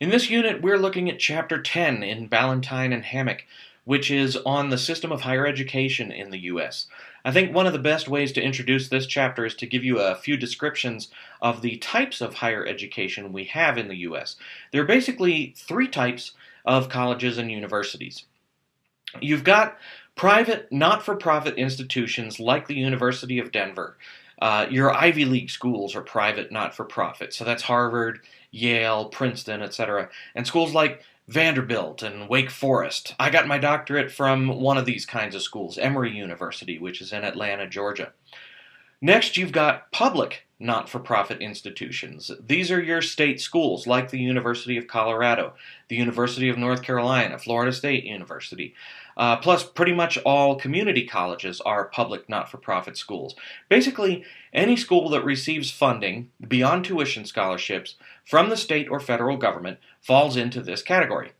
In this unit, we're looking at Chapter 10 in Ballantyne and Hammock, which is on the system of higher education in the U.S. I think one of the best ways to introduce this chapter is to give you a few descriptions of the types of higher education we have in the U.S. There are basically three types of colleges and universities. You've got private, not-for-profit institutions like the University of Denver. Your Ivy League schools are private, not-for-profit. So that's Harvard, Yale, Princeton, etc. And schools like Vanderbilt and Wake Forest. I got my doctorate from one of these kinds of schools, Emory University, which is in Atlanta, Georgia. Next, you've got public not-for-profit institutions. These are your state schools, like the University of Colorado, the University of North Carolina, Florida State University. Plus, pretty much all community colleges are public not-for-profit schools. Basically, any school that receives funding beyond tuition scholarships from the state or federal government falls into this category.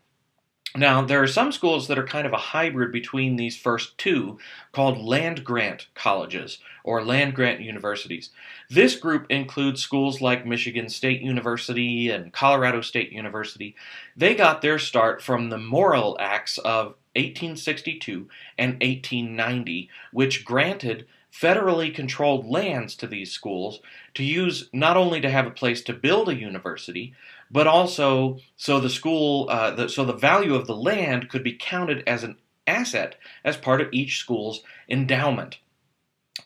Now, there are some schools that are kind of a hybrid between these first two, called land-grant colleges, or land-grant universities. This group includes schools like Michigan State University and Colorado State University. They got their start from the Morrill Acts of 1862 and 1890, which granted federally controlled lands to these schools to use not only to have a place to build a university, but also so the value of the land could be counted as an asset as part of each school's endowment.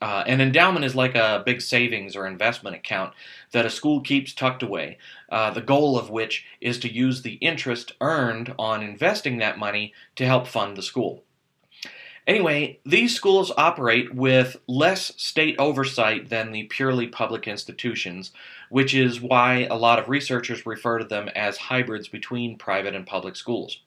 An endowment is like a big savings or investment account that a school keeps tucked away, the goal of which is to use the interest earned on investing that money to help fund the school. Anyway, these schools operate with less state oversight than the purely public institutions, which is why a lot of researchers refer to them as hybrids between private and public schools.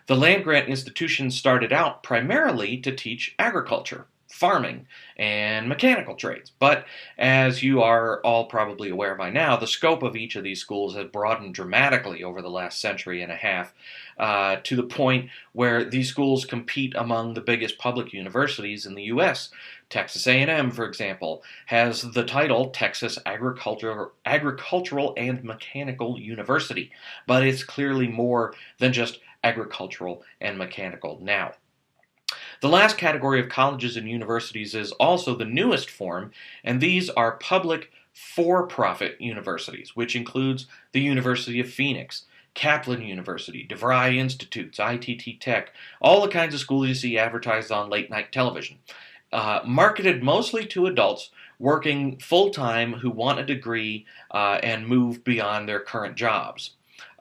The land-grant institutions started out primarily to teach agriculture, farming, and mechanical trades. But as you are all probably aware by now, the scope of each of these schools has broadened dramatically over the last century and a half, to the point where these schools compete among the biggest public universities in the U.S. Texas A&M, for example, has the title Texas Agricultural and Mechanical University, but it's clearly more than just agricultural and mechanical now. The last category of colleges and universities is also the newest form, and these are public for-profit universities, which includes the University of Phoenix, Kaplan University, DeVry Institutes, ITT Tech, all the kinds of schools you see advertised on late-night television. Marketed mostly to adults working full-time who want a degree and move beyond their current jobs.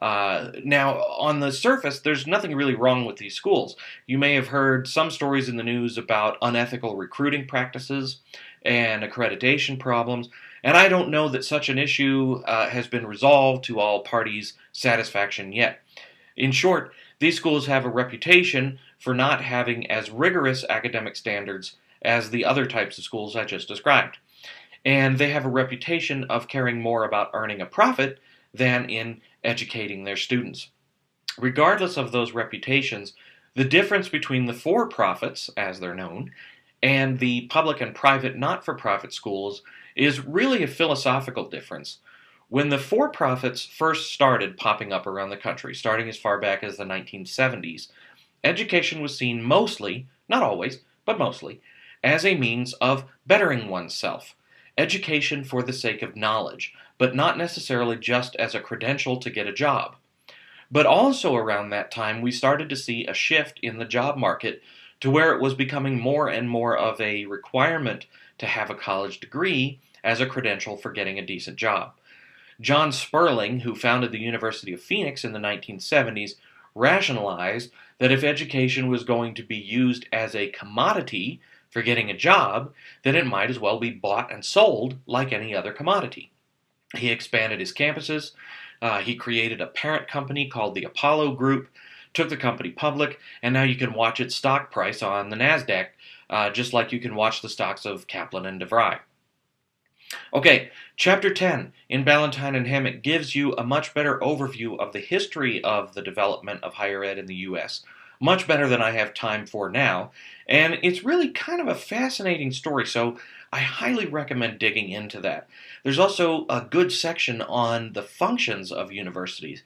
Now, on the surface, there's nothing really wrong with these schools. You may have heard some stories in the news about unethical recruiting practices and accreditation problems, and I don't know that such an issue has been resolved to all parties' satisfaction yet. In short, these schools have a reputation for not having as rigorous academic standards as the other types of schools I just described. And they have a reputation of caring more about earning a profit than in educating their students. Regardless of those reputations, the difference between the for-profits, as they're known, and the public and private not-for-profit schools is really a philosophical difference. When the for-profits first started popping up around the country, starting as far back as the 1970s, education was seen mostly, not always, but mostly, as a means of bettering oneself. Education for the sake of knowledge, but not necessarily just as a credential to get a job. But also around that time, we started to see a shift in the job market to where it was becoming more and more of a requirement to have a college degree as a credential for getting a decent job. John Sperling, who founded the University of Phoenix in the 1970s, rationalized that if education was going to be used as a commodity for getting a job, then it might as well be bought and sold like any other commodity. He expanded his campuses, he created a parent company called the Apollo Group, took the company public, and now you can watch its stock price on the NASDAQ, just like you can watch the stocks of Kaplan and DeVry. Okay, Chapter 10 in Ballantyne and Hammock gives you a much better overview of the history of the development of higher ed in the U.S., much better than I have time for now, and it's really kind of a fascinating story, so I highly recommend digging into that. There's also a good section on the functions of universities.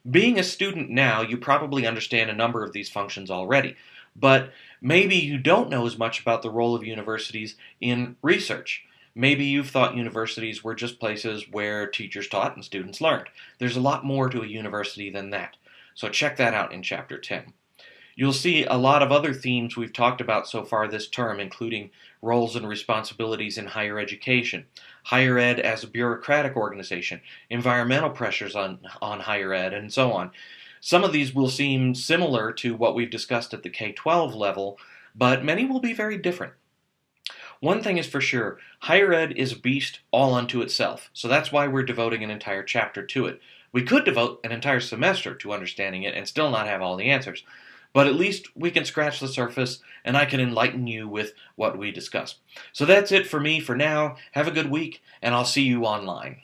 Being a student now, you probably understand a number of these functions already, but maybe you don't know as much about the role of universities in research. Maybe you've thought universities were just places where teachers taught and students learned. There's a lot more to a university than that. So check that out in Chapter 10. You'll see a lot of other themes we've talked about so far this term, including roles and responsibilities in higher education, higher ed as a bureaucratic organization, environmental pressures on higher ed, and so on. Some of these will seem similar to what we've discussed at the K-12 level, but many will be very different. One thing is for sure, higher ed is a beast all unto itself, so that's why we're devoting an entire chapter to it. We could devote an entire semester to understanding it and still not have all the answers. But at least we can scratch the surface, and I can enlighten you with what we discuss. So that's it for me for now. Have a good week, and I'll see you online.